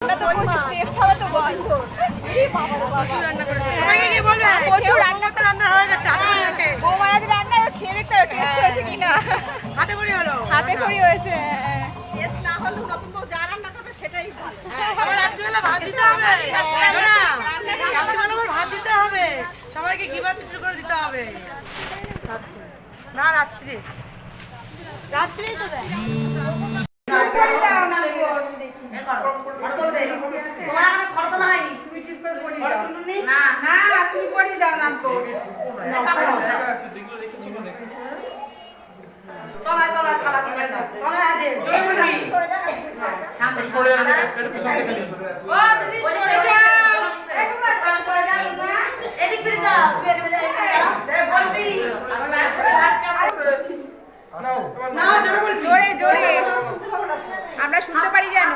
রান্না তো করছিস, টেস্ট হবে তো বল। প্রচুর রান্না করেছে, প্রচুর রান্না তো রান্না হয়ে গেছে, হাতে করে হয়েছে। বৌমারা যে রান্না খেয়ে দেখতে হবে টেস্ট হয়েছে কিনা। হাতে করে হলো, হাতে করে হয়েছে। টেস্ট না হলেও নতুন বউ যা রান্না করবে সেটাই ভালো। আবার রাত্রিবেলা ভাত দিতে হবে, রাত্রিবেলা আবার ভাত দিতে হবে, সবাইকে ঘিবাত করে দিতে হবে। না রাত্রি রাত্রি তো দেয়। জোরে জোরে আমরা শুনতে পারি যেন।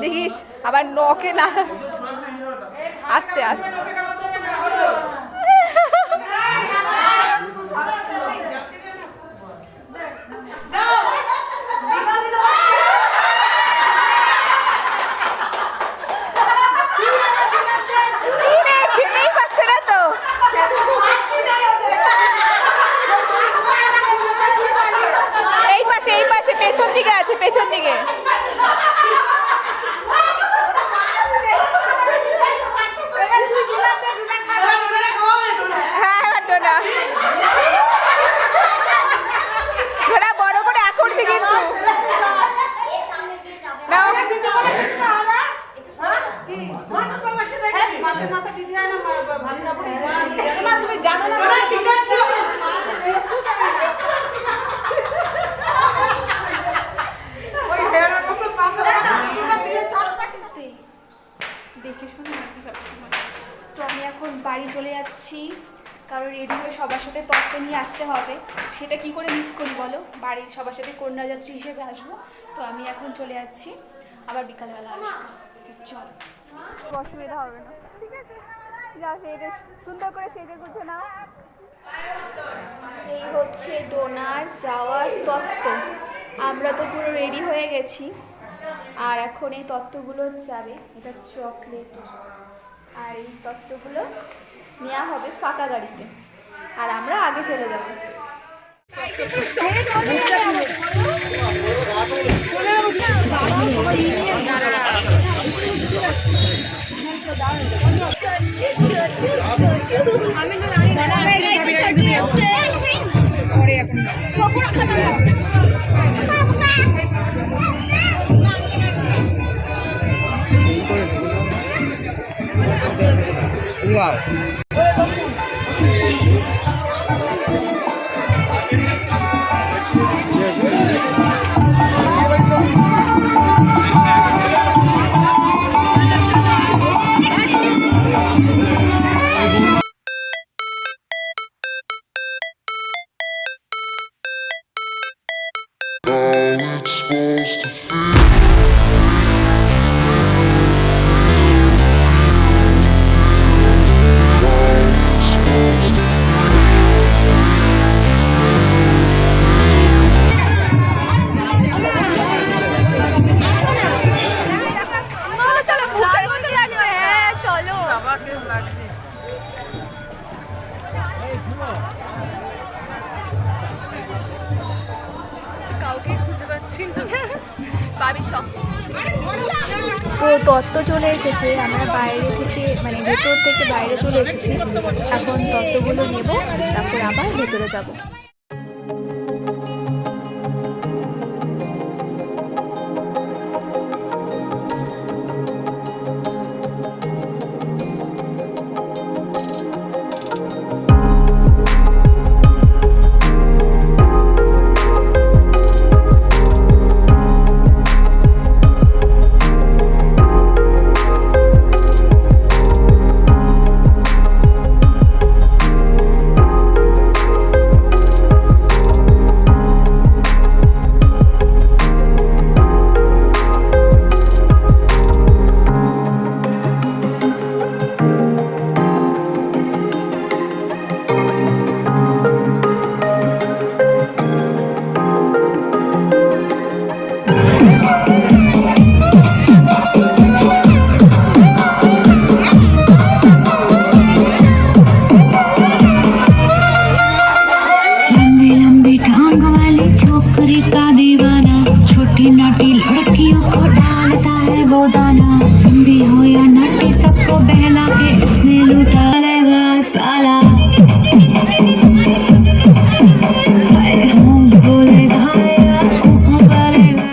দেখিস আবার নকে না, আস্তে আস্তে। খেতেই পাচ্ছে না তো। এই পাশে এই পাশে পেছন দিকে আছে, পেছন দিকে। বড় করে এক করবি কিন্তু। তুমি জানো না দেখে শুনে সবসময়। তো আমি এখন বাড়ি চলে যাচ্ছি, কারণ রেডি হয়ে সবার সাথে তত্ত্ব নিয়ে আসতে হবে। সেটা কি করে মিস করি বলো, বাড়ির সবার সাথে কন্যাযাত্রী হিসেবে আসবো। তো আমি এখন চলে যাচ্ছি, আবার বিকালবেলা আসবো। চল, অসুবিধা হবে না, ঠিক আছে? যা সেটা সুন্দর করে সেজে গুছে নাও। এই হচ্ছে ডোনার যাওয়ার তত্ত্ব। আমরা তো পুরো রেডি হয়ে গেছি, আর এখন এই তত্ত্বগুলো যাবে। এটা চকলেট, আর এই তত্ত্বগুলো নেওয়া হবে ফাঁকা গাড়িতে, আর আমরা আগে চলে যাব। Wow. তো তত্ত্ব চলে এসেছে, আমরা বাইরে থেকে মানে ভেতর থেকে বাইরে চলে এসেছি। এখন তত্ত্বগুলো নেব, তারপর আবার ভেতরে যাব। नौकरी का दीवाना, छोटी नाटी लड़कियों को डालता है वो दाना। भी हो या नाटी सबको बहला के इसने लूटा लेगा साला। हाय हूँ बोलेगा या हूँ बोलेगा।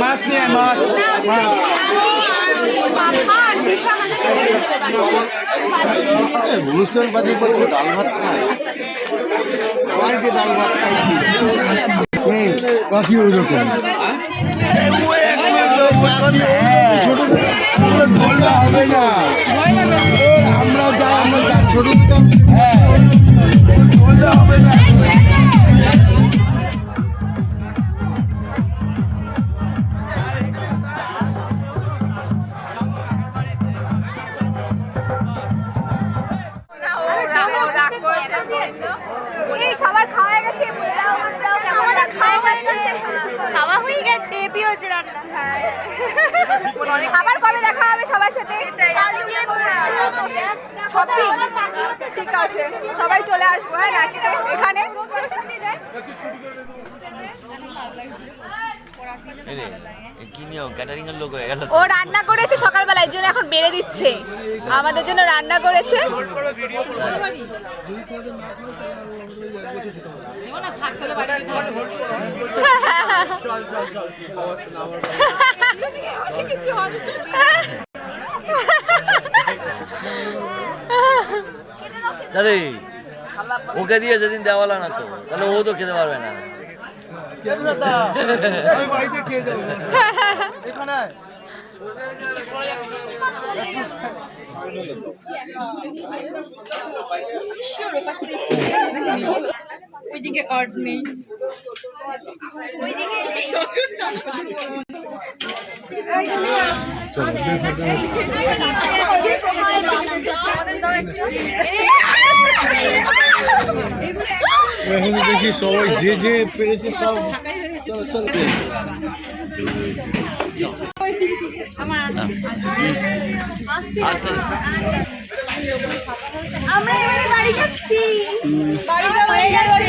মাছ নিয়ে মাছ অনুষ্ঠান পাতি করবো ডাল ভাত খায় বাড়িতে ডাল ভাত খাইছি কফি ওইরকম ছোট ধরলে হবে না আমরা যাই ছোট হ্যাঁ ধরলে হবে না সবার খাওয়া গেছে খাওয়া হয়ে গেছে আবার কবে দেখা হবে সবার সাথে সত্যি ঠিক আছে সবাই চলে আসবো হ্যাঁ নাচতে এখানে কি নিয়ম ক্যাটারিং এর লোক হয়ে গেল ও রান্না করেছে সকালবেলা, এর জন্য এখন বেড়ে দিচ্ছে, আমাদের জন্য রান্না করেছে। আরে ওকে দিয়ে যেদিন দেওয়ালা না তো তাহলে ও তো খেতে পারবে না। আমি বাড়িতে খেয়ে যাবো এখানে। ওইদিকে কার্ড নেই, এখন দেখি সবাই যে যে পেরেছে সব আমরা এবারে বাড়ি যাচ্ছি। বাড়ি যাচ্ছি।